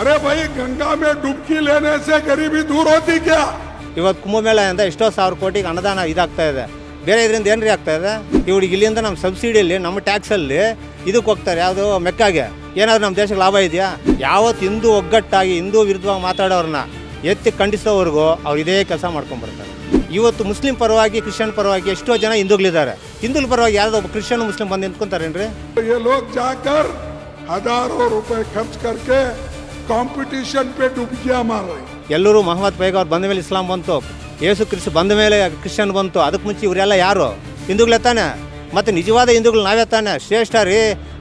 अरे भाई गंगा में डुबकी लेने से गरीबी दूर होती क्या? ಇವತ್ತು ಕುಂಭಮೇಳೆಯಿಂದ ಎಷ್ಟೋ ಸಾವಿರ ಕೋಟಿಗೆ ಅನುದಾನ ಇದಾಗ್ತಾ ಇದೆ. ಬೇರೆ ಇದರಿಂದ ಏನ್ರಿ ಆಗ್ತಾ ಇದೆ? ಇವ್ರಿಗೆ ಇಲ್ಲಿಂದ ನಮ್ಮ ಸಬ್ಸಿಡಿಯಲ್ಲಿ ನಮ್ಮ ಟ್ಯಾಕ್ಸಲ್ಲಿ ಇದಕ್ಕೆ ಹೋಗ್ತಾರೆ, ಯಾವುದು ಮೆಕ್ಕಾಗೆ. ಏನಾದ್ರು ನಮ್ಮ ದೇಶಕ್ಕೆ ಲಾಭ ಇದೆಯಾ? ಯಾವತ್ತು ಹಿಂದೂ ಒಗ್ಗಟ್ಟಾಗಿ ಹಿಂದೂ ವಿರುದ್ಧವಾಗಿ ಮಾತಾಡೋರನ್ನ ಎತ್ತಿ ಖಂಡಿಸೋವರೆಗೂ ಅವ್ರು ಇದೇ ಕೆಲಸ ಮಾಡ್ಕೊಂಡ್ಬರ್ತಾರೆ. ಇವತ್ತು ಮುಸ್ಲಿಂ ಪರವಾಗಿ ಕ್ರಿಶ್ಚಿಯನ್ ಪರವಾಗಿ ಎಷ್ಟೋ ಜನ ಹಿಂದೂಗಳಿದ್ದಾರೆ. ಹಿಂದೂಗಳ ಪರವಾಗಿ ಯಾವುದೋ ಒಬ್ಬ ಕ್ರಿಶ್ಚಿಯನ್ ಮುಸ್ಲಿಂ ಬಂದು ನಿಂತ್ಕೊಂತಾರೇನ್ರಿ? ये लोग जाकर हजारों रुपए खर्च करके कंपटीशन पे डुबकियां मार रहे हैं. ಎಲ್ಲರೂ ಮೊಹಮ್ಮದ್ ಪೈಗಂಬರ್ ಬಂದ ಮೇಲೆ ಇಸ್ಲಾಂ ಬಂತು, ಯೇಸು ಕ್ರಿಸ್ತ ಬಂದ ಮೇಲೆ ಕ್ರಿಶ್ಚಿಯನ್ ಬಂತು. ಅದಕ್ಕೆ ಮುಂಚೆ ಇವರೆಲ್ಲ ಯಾರು? ಹಿಂದೂಗಳೇ ತಾನೆ. ಮತ್ತು ನಿಜವಾದ ಹಿಂದೂಗಳು ನಾವೇ ತಾನೆ. ಶ್ರೇಷ್ಠ ರೀ.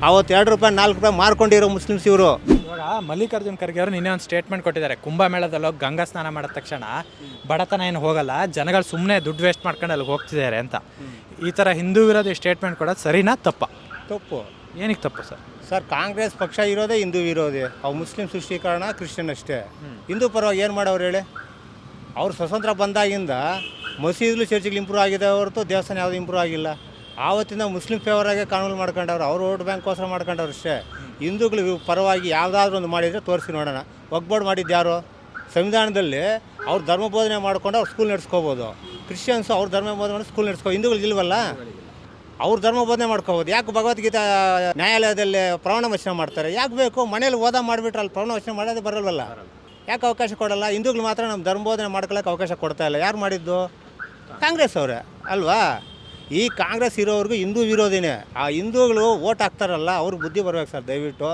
ಅವತ್ತು 2 ರೂಪಾಯಿ 4 ರೂಪಾಯಿ ಮಾರ್ಕೊಂಡಿರೋ ಮುಸ್ಲಿಮ್ಸ್ ಇವರು. ಇವಾಗ ಮಲ್ಲಿಕಾರ್ಜುನ್ ಖರ್ಗೆ ಅವರು ನಿನ್ನೆ ಒಂದು ಸ್ಟೇಟ್ಮೆಂಟ್ ಕೊಟ್ಟಿದ್ದಾರೆ. ಕುಂಭಮೇಳದಲ್ಲಿ ಹೋಗಿ ಗಂಗಾ ಸ್ನಾನ ಮಾಡಿದ ತಕ್ಷಣ ಬಡತನ ಏನು ಹೋಗಲ್ಲ, ಜನಗಳು ಸುಮ್ಮನೆ ದುಡ್ಡು ವೇಸ್ಟ್ ಮಾಡ್ಕೊಂಡು ಅಲ್ಲಿಗೆ ಹೋಗ್ತಿದ್ದಾರೆ ಅಂತ. ಈ ಥರ ಹಿಂದೂ ವಿರೋಧಿ ಸ್ಟೇಟ್ಮೆಂಟ್ ಕೊಡೋದು ಸರಿನಾ ತಪ್ಪಾ? ತಪ್ಪು. ಏನಕ್ಕೆ ತಪ್ಪು ಸರ್? ಸರ್, ಕಾಂಗ್ರೆಸ್ ಪಕ್ಷ ಇರೋದೇ ಹಿಂದೂ ವಿರೋಧಿ. ಅವು ಮುಸ್ಲಿಂ ಸೃಷ್ಟೀಕರಣ ಕ್ರಿಶ್ಚಿಯನ್ ಅಷ್ಟೇ. ಹಿಂದೂ ಪರವಾಗಿ ಏನು ಮಾಡೋರು ಹೇಳಿ? ಅವ್ರು ಸ್ವತಂತ್ರ ಬಂದಾಗಿಂದ ಮಸೀದ್ಲು ಚರ್ಚ್ಗಳು ಇಂಪ್ರೂವ್ ಆಗಿದೆ ಹೊರತು ದೇವಸ್ಥಾನ ಯಾವುದು ಇಂಪ್ರೂವ್ ಆಗಿಲ್ಲ. ಆವತ್ತಿಂದ ಮುಸ್ಲಿಂ ಫೇವರಾಗೆ ಕಾನೂನು ಮಾಡ್ಕೊಂಡವ್ರು, ಅವ್ರು ವೋಟ್ ಬ್ಯಾಂಕ್ಗೋಸ್ಕರ ಮಾಡ್ಕೊಂಡವ್ರು ಅಷ್ಟೇ. ಹಿಂದೂಗಳು ಪರವಾಗಿ ಯಾವುದಾದ್ರೂ ಒಂದು ಮಾಡಿದರೆ ತೋರಿಸಿ ನೋಡೋಣ. ಒಗ್ಗೂಡು ಮಾಡಿದ್ದು ಯಾರು? ಸಂವಿಧಾನದಲ್ಲಿ ಅವ್ರು ಧರ್ಮ ಬೋಧನೆ ಮಾಡ್ಕೊಂಡು ಅವ್ರು ಸ್ಕೂಲ್ ನಡೆಸ್ಕೋಬೋದು. ಕ್ರಿಶ್ಚಿಯನ್ಸು ಅವ್ರ ಧರ್ಮ ಬೋಧನೆ ಮಾಡಿ ಸ್ಕೂಲ್ ನಡೆಸ್ಕೋ. ಹಿಂದೂಗಳು ಇಲ್ವಲ್ಲ, ಅವ್ರು ಧರ್ಮ ಬೋಧನೆ ಮಾಡ್ಕೋಬೋದು. ಯಾಕೆ ಭಗವದ್ಗೀತಾ ನ್ಯಾಯಾಲಯದಲ್ಲಿ ಪ್ರಮಾಣ ವಚನ ಮಾಡ್ತಾರೆ? ಯಾಕೆ ಬೇಕು? ಮನೇಲಿ ಓದ ಮಾಡಿಬಿಟ್ರೆ ಅಲ್ಲಿ ಪ್ರಮಾಣ ವಚನ ಮಾಡೋದೇ ಬರಲ್ವಲ್ಲ. ಯಾಕೆ ಅವಕಾಶ ಕೊಡಲ್ಲ? ಹಿಂದೂಗಳು ಮಾತ್ರ ನಮ್ಮ ಧರ್ಮ ಬೋಧನೆ ಮಾಡ್ಕೊಳ್ಳೋಕೆ ಅವಕಾಶ ಕೊಡ್ತಾ ಇಲ್ಲ. ಯಾರು ಮಾಡಿದ್ದು? ಕಾಂಗ್ರೆಸ್ ಅವರೇ ಅಲ್ವಾ? ಈ ಕಾಂಗ್ರೆಸ್ ಇರೋವ್ರಿಗೂ ಹಿಂದೂ ವಿರೋಧಿನೇ. ಆ ಹಿಂದೂಗಳು ಓಟ್ ಹಾಕ್ತಾರಲ್ಲ, ಅವ್ರಿಗೆ ಬುದ್ಧಿ ಬರ್ಬೇಕು ಸರ್. ದಯವಿಟ್ಟು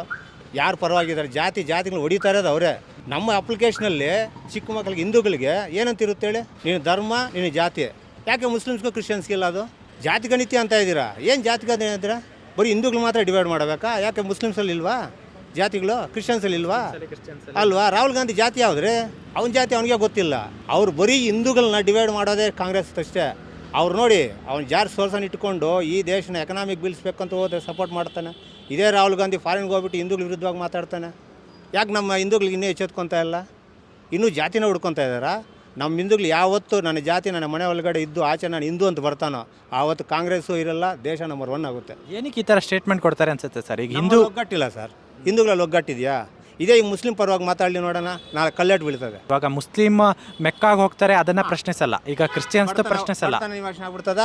ಯಾರು ಪರವಾಗಿದ್ದಾರೆ? ಜಾತಿಗಳು ಹೊಡಿತಾ ಇರೋದು ಅವರೇ. ನಮ್ಮ ಅಪ್ಲಿಕೇಶನಲ್ಲಿ ಚಿಕ್ಕ ಮಕ್ಕಳಿಗೆ ಹಿಂದೂಗಳಿಗೆ ಏನಂತಿರುತ್ತೆ ಹೇಳಿ? ನೀನು ಧರ್ಮ, ನೀನು ಜಾತಿ. ಯಾಕೆ ಮುಸ್ಲಿಮ್ಸ್ಗೂ ಕ್ರಿಶ್ಚಿಯನ್ಸ್ಗಿಲ್ಲ? ಅದು ಜಾತಿ ಗಣಿತ ಅಂತ ಇದ್ದೀರಾ? ಏನು ಜಾತಿ ಗಣಿತ ಇದ್ದೀರಾ? ಬರೀ ಹಿಂದೂಗಳು ಮಾತ್ರ ಡಿವೈಡ್ ಮಾಡಬೇಕಾ? ಯಾಕೆ ಮುಸ್ಲಿಮ್ಸಲ್ಲಿ ಇಲ್ವಾ ಜಾತಿಗಳು? ಕ್ರಿಶ್ಚಿಯನ್ಸಲ್ಲಿ ಇಲ್ವಾ? ಅಲ್ವಾ? ರಾಹುಲ್ ಗಾಂಧಿ ಜಾತಿ ಯಾವುದ್ರಿ? ಅವನ ಜಾತಿ ಅವನಿಗೆ ಗೊತ್ತಿಲ್ಲ. ಅವ್ರು ಬರೀ ಹಿಂದೂಗಳನ್ನ ಡಿವೈಡ್ ಮಾಡೋದೇ ಕಾಂಗ್ರೆಸ್ ಅಷ್ಟೇ. ಅವ್ರು ನೋಡಿ, ಅವ್ನು ಜಾರ್ಜ್ ಸೋರ್ಸನ್ನು ಇಟ್ಕೊಂಡು ಈ ದೇಶನ ಎಕನಾಮಿಕ್ ಬೀಳಿಸ್ಬೇಕಂತ ಹೋದ್ರೆ ಸಪೋರ್ಟ್ ಮಾಡ್ತಾನೆ. ಇದೇ ರಾಹುಲ್ ಗಾಂಧಿ ಫಾರಿನ್ಗೆ ಹೋಗ್ಬಿಟ್ಟು ಹಿಂದೂಗಳ ವಿರುದ್ಧವಾಗಿ ಮಾತಾಡ್ತಾನೆ. ಯಾಕೆ ನಮ್ಮ ಹಿಂದೂಗಳಿಗೆ ಇನ್ನೂ ಎಚ್ಚೆತ್ಕೊತಾ ಇಲ್ಲ? ಇನ್ನೂ ಜಾತಿನ ಹುಡ್ಕೊತಾ ಇದ್ದಾರಾ? ನಮ್ಮ ಹಿಂದೂಗಳು ಯಾವತ್ತು ನನ್ನ ಜಾತಿ ನನ್ನ ಮನೆ ಒಳಗಡೆ ಇದ್ದು ಆಚೆ ನಾನು ಹಿಂದೂ ಅಂತ ಬರ್ತಾನೋ ಆವತ್ತು ಕಾಂಗ್ರೆಸ್ಸು ಇರಲ್ಲ, ದೇಶ ನಂಬರ್ 1 ಆಗುತ್ತೆ. ಏನಕ್ಕೆ ಈ ಥರ ಸ್ಟೇಟ್ಮೆಂಟ್ ಕೊಡ್ತಾರೆ ಅನ್ಸುತ್ತೆ ಸರ್? ಈಗ ಹಿಂದೂ ಒಗ್ಗಟ್ಟಿಲ್ಲ ಸರ್. ಹಿಂದೂಗಳಲ್ಲಿ ಒಗ್ಗಟ್ಟಿದೆಯಾ? ಇದೇ ಈಗ ಮುಸ್ಲಿಂ ಪರವಾಗಿ ಮಾತಾಡಲಿ ನೋಡೋಣ, ನಾಳೆ ಕಲ್ಲೆಟ್ಟು ಬೀಳ್ತದೆ. ಇವಾಗ ಮುಸ್ಲಿಂ ಮೆಕ್ಕಾಗಿ ಹೋಗ್ತಾರೆ, ಅದನ್ನ ಪ್ರಶ್ನಿಸಲ್ಲ. ಈಗ ಕ್ರಿಶ್ಚಿಯನ್ಸ್ ಪ್ರಶ್ನಿಸಲ್ಲ. ನಿವಾರಣೆ ಆಗ್ಬಿಡ್ತದ?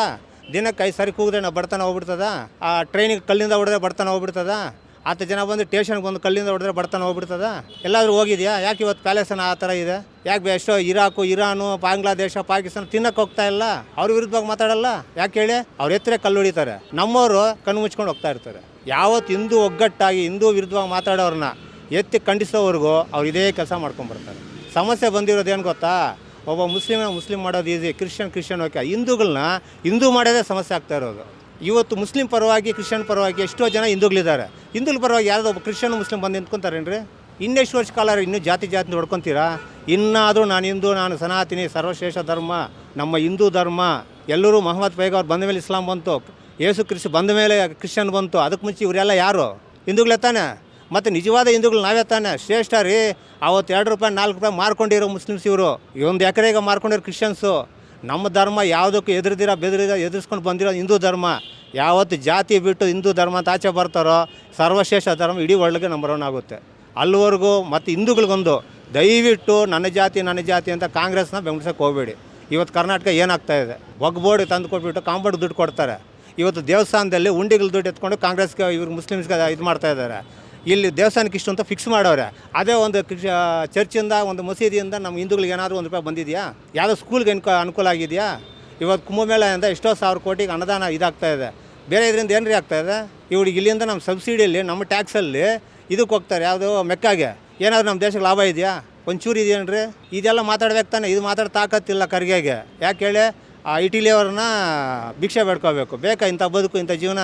ದಿನಕ್ಕೆ 5 ಸಾರಿ ಕೂಗಿದ್ರೆ ನಾವು ಬಡತನ ಹೋಗ್ಬಿಡ್ತದ? ಆ ಟ್ರೈನಿಗೆ ಕಲ್ಲಿಂದ ಹೊಡೆದ್ರೆ ಬಡತನ ಹೋಗ್ಬಿಡ್ತದ? 10 ಜನ ಬಂದು ಸ್ಟೇಷನ್ಗೆ ಬಂದು ಕಲ್ಲಿಂದ ಹೊಡೆದ್ರೆ ಬಡತನ ಹೋಗ್ಬಿಡ್ತದ? ಎಲ್ಲಾದರೂ ಹೋಗಿದೆಯಾ? ಯಾಕೆ ಇವತ್ತು ಪ್ಯಾಲೇಸನ ಆ ಥರ ಇದೆ? ಯಾಕೆ ಎಷ್ಟೋ ಇರಾಕು, ಇರಾನು, ಬಾಂಗ್ಲಾದೇಶ, ಪಾಕಿಸ್ತಾನ ತಿನ್ನಕ್ಕೆ ಹೋಗ್ತಾ ಇಲ್ಲ? ಅವ್ರ ವಿರುದ್ಧವಾಗಿ ಮಾತಾಡಲ್ಲ? ಯಾಕೆ ಹೇಳಿ? ಅವ್ರ ಎತ್ತರೆ ಕಲ್ಲು ಹೊಡಿತಾರೆ, ನಮ್ಮವರು ಕಣ್ಣು ಮುಚ್ಕೊಂಡು ಹೋಗ್ತಾ ಇರ್ತಾರೆ. ಯಾವತ್ತು ಹಿಂದೂ ಒಗ್ಗಟ್ಟಾಗಿ ಹಿಂದೂ ವಿರುದ್ಧವಾಗಿ ಮಾತಾಡೋರನ್ನ ಎತ್ತಿ ಖಂಡಿಸೋವರೆಗೂ ಅವ್ರು ಇದೇ ಕೆಲಸ ಮಾಡ್ಕೊಂಡ್ಬರ್ತಾರೆ. ಸಮಸ್ಯೆ ಬಂದಿರೋದು ಏನು ಗೊತ್ತಾ? ಒಬ್ಬ ಮುಸ್ಲಿಂ ಮಾಡೋದು ಈಸಿ, ಕ್ರಿಶ್ಚಿಯನ್ ಓಕೆ. ಹಿಂದೂಗಳನ್ನ ಹಿಂದೂ ಮಾಡೋದೇ ಸಮಸ್ಯೆ ಆಗ್ತಾ ಇರೋದು. ಇವತ್ತು ಮುಸ್ಲಿಂ ಪರವಾಗಿ ಕ್ರಿಶ್ಚಿಯನ್ ಪರವಾಗಿ ಎಷ್ಟೋ ಜನ ಹಿಂದೂಗಳಿದ್ದಾರೆ. ಹಿಂದೂಗಳ ಪರವಾಗಿ ಯಾವುದೋ ಒಬ್ಬ ಕ್ರಿಶ್ಚಿಯನ್ ಮುಸ್ಲಿಂ ಬಂದು ನಿಂತ್ಕೊಂತಾರೇನ್ರಿ? ಇನ್ನೆಷ್ಟು ವರ್ಷ ಕಾಲ ಇನ್ನೂ ಜಾತಿ ಹೊಡ್ಕೊತೀರಾ? ಇನ್ನಾದರೂ ನಾನು ಹಿಂದೂ, ನಾನು ಸನಾತನಿ, ಸರ್ವಶ್ರೇಷ್ಠ ಧರ್ಮ ನಮ್ಮ ಹಿಂದೂ ಧರ್ಮ. ಎಲ್ಲರೂ ಮೊಹಮ್ಮದ್ ಪೈಗಂಬರ್ ಬಂದ ಮೇಲೆ ಇಸ್ಲಾಂ ಬಂತು, ಯೇಸು ಕ್ರಿಸ್ತ ಬಂದ ಮೇಲೆ ಕ್ರಿಶ್ಚಿಯನ್ ಬಂತು. ಅದಕ್ಕೆ ಮುಂಚೆ ಇವರೆಲ್ಲ ಯಾರು? ಹಿಂದೂಗಳೇ ತಾನೆ. ಮತ್ತು ನಿಜವಾದ ಹಿಂದೂಗಳು ನಾವೇ ತಾನೆ. ಶ್ರೇಷ್ಠ ರೀ. ಅವತ್ತು 2 ರೂಪಾಯಿ 4 ರೂಪಾಯಿ ಮಾರ್ಕೊಂಡಿರೋ ಮುಸ್ಲಿಮ್ಸ್ ಇವರು. 1 ಎಕರೆಗೆ ಮಾರ್ಕೊಂಡಿರೋ ಕ್ರಿಶ್ಚಿಯನ್ಸು. ನಮ್ಮ ಧರ್ಮ ಯಾವುದಕ್ಕೂ ಎದುರಿಸ್ಕೊಂಡು ಬಂದಿರೋ ಹಿಂದೂ ಧರ್ಮ. ಯಾವತ್ತು ಜಾತಿ ಬಿಟ್ಟು ಹಿಂದೂ ಧರ್ಮ ಅಂತ ಆಚೆ ಬರ್ತಾರೋ ಸರ್ವಶ್ರೇಷ್ಠ ಧರ್ಮ ಇಡೀ ವರ್ಲ್ಡ್ಗೆ ನಂಬರ್ 1 ಆಗುತ್ತೆ. ಅಲ್ಲಿವರೆಗೂ ಮತ್ತು ಹಿಂದೂಗಳಿಗೊಂದು ದಯವಿಟ್ಟು ನನ್ನ ಜಾತಿ ಅಂತ ಕಾಂಗ್ರೆಸ್ನ ಬೆಂಬಲಿಸೋಕೆ ಹೋಗಬೇಡಿ. ಇವತ್ತು ಕರ್ನಾಟಕ ಏನಾಗ್ತಾ ಇದೆ? ಒಗ್ಬೋರ್ಡ್ ತಂದು ಕೊಟ್ಬಿಟ್ಟು ಕಾಂಪೌಂಡ್ ದುಡ್ಡು ಕೊಡ್ತಾರೆ. ಇವತ್ತು ದೇವಸ್ಥಾನದಲ್ಲಿ ಉಂಡಿಗಳು ದುಡ್ಡು ಎತ್ಕೊಂಡು ಕಾಂಗ್ರೆಸ್ಗೆ ಇವ್ರು ಮುಸ್ಲಿಮ್ಸ್ಗೆ ಇದು ಮಾಡ್ತಾ ಇದ್ದಾರೆ. ಇಲ್ಲಿ ದೇವಸ್ಥಾನಕ್ಕೆ ಇಷ್ಟು ಅಂತ ಫಿಕ್ಸ್ ಮಾಡವ್ರೆ. ಅದೇ ಒಂದು ಚರ್ಚಿಂದ, ಒಂದು ಮಸೀದಿಯಿಂದ ನಮ್ಮ ಹಿಂದೂಗಳಿಗೆ ಏನಾದರೂ 1 ರೂಪಾಯಿ ಬಂದಿದೆಯಾ? ಯಾವುದೋ ಸ್ಕೂಲ್ಗೆ ಅನುಕೂಲ ಆಗಿದೆಯಾ? ಇವತ್ತು ಕುಂಭಮೇಳೆಯಿಂದ ಎಷ್ಟೋ ಸಾವಿರ ಕೋಟಿಗೆ ಅನುದಾನ ಇದಾಗ್ತಾ ಇದೆ. ಬೇರೆ ಇದರಿಂದ ಏನ್ರಿ ಆಗ್ತಾ ಇದೆ? ಇವ್ರಿಗೆ ಇಲ್ಲಿಂದ ನಮ್ಮ ಸಬ್ಸಿಡಿಯಲ್ಲಿ ನಮ್ಮ ಟ್ಯಾಕ್ಸಲ್ಲಿ ಇದಕ್ಕೆ ಹೋಗ್ತಾರೆ, ಯಾವುದೋ ಮೆಕ್ಕಾಗೆ. ಏನಾದರೂ ನಮ್ಮ ದೇಶಕ್ಕೆ ಲಾಭ ಇದೆಯಾ? ಒಂಚೂರು ಇದೆಯೇನ್ರಿ? ಇದೆಲ್ಲ ಮಾತಾಡ್ಬೇಕು ತಾನೆ. ಇದು ಮಾತಾಡೋ ತಾಕತ್ತಿಲ್ಲ ಖರ್ಗೆಗೆ. ಯಾಕೆ ಹೇಳಿ? ಆ ಇಟಲಿ ಅವ್ರನ್ನ ಭಿಕ್ಷೆ ಬೇಡ್ಕೋಬೇಕು. ಬೇಕಾ ಇಂಥ ಬದುಕು, ಇಂಥ ಜೀವನ?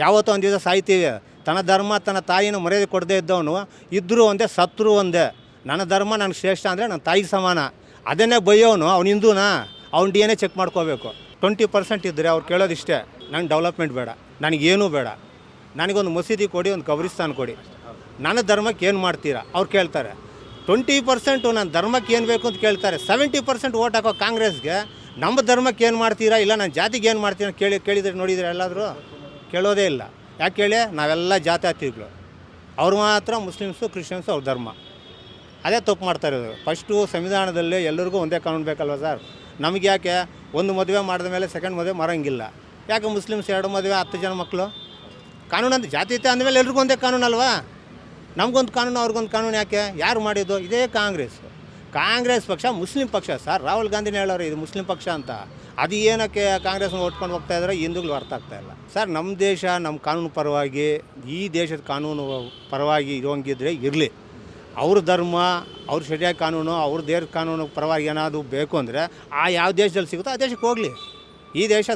ಯಾವತ್ತೋ ಒಂದು ದಿವಸ ಸಾಯ್ತೀವಿ. ತನ್ನ ಧರ್ಮ, ತನ್ನ ತಾಯಿನ ಮರ್ಯಾದೆ ಕೊಡದೇ ಇದ್ದವನು ಇದ್ದರೂ ಒಂದೇ, ಸತ್ರು ಒಂದೇ. ನನ್ನ ಧರ್ಮ ನನಗೆ ಶ್ರೇಷ್ಠ ಅಂದರೆ ನನ್ನ ತಾಯಿಗೆ ಸಮಾನ. ಅದನ್ನೇ ಬೈಯೋನು ಅವ್ನು ಹಿಂದೂನಾ? ಅವ್ನ DNA ಚೆಕ್ ಮಾಡ್ಕೋಬೇಕು. 20% ಇದ್ದರೆ ಅವ್ರು ಕೇಳೋದಿಷ್ಟೇ, ನಂಗೆ ಡೆವಲಪ್ಮೆಂಟ್ ಬೇಡ, ನನಗೇನೂ ಬೇಡ, ನನಗೊಂದು ಮಸೀದಿ ಕೊಡಿ, ಒಂದು ಕಬ್ರಿಸ್ತಾನ ಕೊಡಿ, ನನ್ನ ಧರ್ಮಕ್ಕೆ ಏನು ಮಾಡ್ತೀರಾ? ಅವ್ರು ಕೇಳ್ತಾರೆ. 20% ನನ್ನ ಧರ್ಮಕ್ಕೆ ಏನು ಬೇಕು ಅಂತ ಕೇಳ್ತಾರೆ. 70% ಓಟ್ ಹಾಕೋ ಕಾಂಗ್ರೆಸ್ಗೆ ನಮ್ಮ ಧರ್ಮಕ್ಕೆ ಏನು ಮಾಡ್ತೀರಾ, ಇಲ್ಲ ನನ್ನ ಜಾತಿಗೆ ಏನು ಮಾಡ್ತೀರಾ ಕೇಳಿದರೆ ನೋಡಿದರೆ ಎಲ್ಲಾದರೂ ಕೇಳೋದೇ ಇಲ್ಲ. ಯಾಕೆ ಹೇಳಿ? ನಾವೆಲ್ಲ ಜಾತ್ಯತೀತರು. ಅವ್ರು ಮಾತ್ರ ಮುಸ್ಲಿಮ್ಸು, ಕ್ರಿಶ್ಚಿಯನ್ಸು ಅವ್ರ ಧರ್ಮ. ಅದೇ ತಪ್ಪು ಮಾಡ್ತಾ ಇರೋದು. ಫಸ್ಟು ಸಂವಿಧಾನದಲ್ಲಿ ಎಲ್ಲರಿಗೂ ಒಂದೇ ಕಾನೂನು ಬೇಕಲ್ವ ಸರ್? ನಮಗೆ ಯಾಕೆ ಒಂದು ಮದುವೆ ಮಾಡಿದ ಮೇಲೆ ಸೆಕೆಂಡ್ ಮದುವೆ ಮಾಡೋಂಗಿಲ್ಲ? ಯಾಕೆ ಮುಸ್ಲಿಮ್ಸ್ 2 ಮದುವೆ 10 ಜನ ಮಕ್ಕಳು? ಕಾನೂನು ಅಂತ ಜಾತೀಯತೆ ಅಂದಮೇಲೆ ಎಲ್ರಿಗೂ ಒಂದೇ ಕಾನೂನು ಅಲ್ವಾ? ನಮಗೊಂದು ಕಾನೂನು ಅವ್ರಿಗೊಂದು ಕಾನೂನು ಯಾಕೆ? ಯಾರು ಮಾಡಿದ್ದು? ಇದೇ ಕಾಂಗ್ರೆಸ್ ಪಕ್ಷ ಮುಸ್ಲಿಂ ಪಕ್ಷ ಸರ್. ರಾಹುಲ್ ಗಾಂಧಿನೇ ಹೇಳೋರು ಇದು ಮುಸ್ಲಿಂ ಪಕ್ಷ ಅಂತ. ಅದು ಏನಕ್ಕೆ ಕಾಂಗ್ರೆಸ್ನ ಓಟ್ಕೊಂಡು ಹೋಗ್ತಾ ಇದ್ದಾರೆ ಹಿಂದೂಗಳು ಅರ್ಥ ಆಗ್ತಾ ಇಲ್ಲ ಸರ್. ನಮ್ಮ ದೇಶ ನಮ್ಮ ಕಾನೂನು ಪರವಾಗಿ, ಈ ದೇಶದ ಕಾನೂನು ಪರವಾಗಿ ಇರೋಂಗಿದ್ರೆ ಇರಲಿ. ಅವ್ರ ಧರ್ಮ, ಅವ್ರ ಶರಿಯ ಕಾನೂನು, ಅವ್ರ ದೇಶ ಕಾನೂನು ಪರವಾಗಿ ಏನಾದರೂ ಬೇಕು ಅಂದರೆ ಯಾವ ದೇಶದಲ್ಲಿ ಸಿಗುತ್ತೋ ಆ ದೇಶಕ್ಕೆ ಹೋಗಲಿ. ಈ ದೇಶ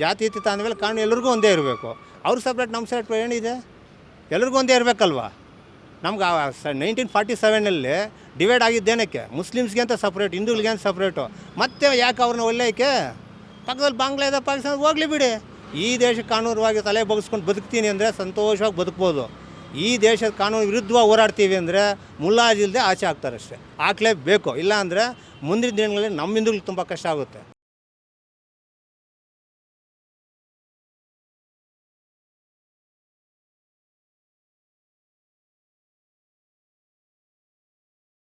ಜಾತ್ಯತೀತ ಅಂದಮೇಲೆ ಕಾನೂನು ಎಲ್ರಿಗೂ ಒಂದೇ ಇರಬೇಕು. ಅವ್ರು ಸಪ್ರೇಟ್ ನಮ್ಮ ಸಪ್ರೇಟ್ ಏನಿದೆ? ಎಲ್ರಿಗೂ ಒಂದೇ ಇರಬೇಕಲ್ವ? ನಮ್ಗೆ 1947ನಲ್ಲಿ ಡಿವೈಡ್ ಆಗಿದ್ದೇನಕ್ಕೆ? ಮುಸ್ಲಿಮ್ಸ್ಗೆ ಅಂತ ಸಪ್ರೇಟ್, ಹಿಂದೂಗಳಿಗೆ ಅಂತ ಸಪ್ರೇಟು. ಮತ್ತೆ ಯಾಕೆ ಅವ್ರನ್ನ ಒಳ್ಳೆಯಕ್ಕೆ? ಪಕ್ಕದಲ್ಲಿ ಬಾಂಗ್ಲಾದೇಶ ಪಾಕಿಸ್ತಾನ ಹೋಗಲಿ ಬಿಡಿ. ಈ ದೇಶ ಕಾನೂನವಾಗಿ ತಲೆ ಬಗ್ಸ್ಕೊಂಡು ಬದುಕ್ತೀನಿ ಅಂದರೆ ಸಂತೋಷವಾಗಿ ಬದುಕ್ಬೋದು. ಈ ದೇಶದ ಕಾನೂನು ವಿರುದ್ಧವಾಗಿ ಹೋರಾಡ್ತೀವಿ ಅಂದರೆ ಮುಲಾಜಿಲ್ಲದೆ ಆಚೆ ಹಾಕ್ತಾರಷ್ಟೇ. ಹಾಕ್ಲೇಬೇಕು. ಇಲ್ಲ ಅಂದರೆ ಮುಂದಿನ ದಿನಗಳಲ್ಲಿ ನಮ್ಮ ಹಿಂದೂಗಳಿಗೆ ತುಂಬ ಕಷ್ಟ ಆಗುತ್ತೆ.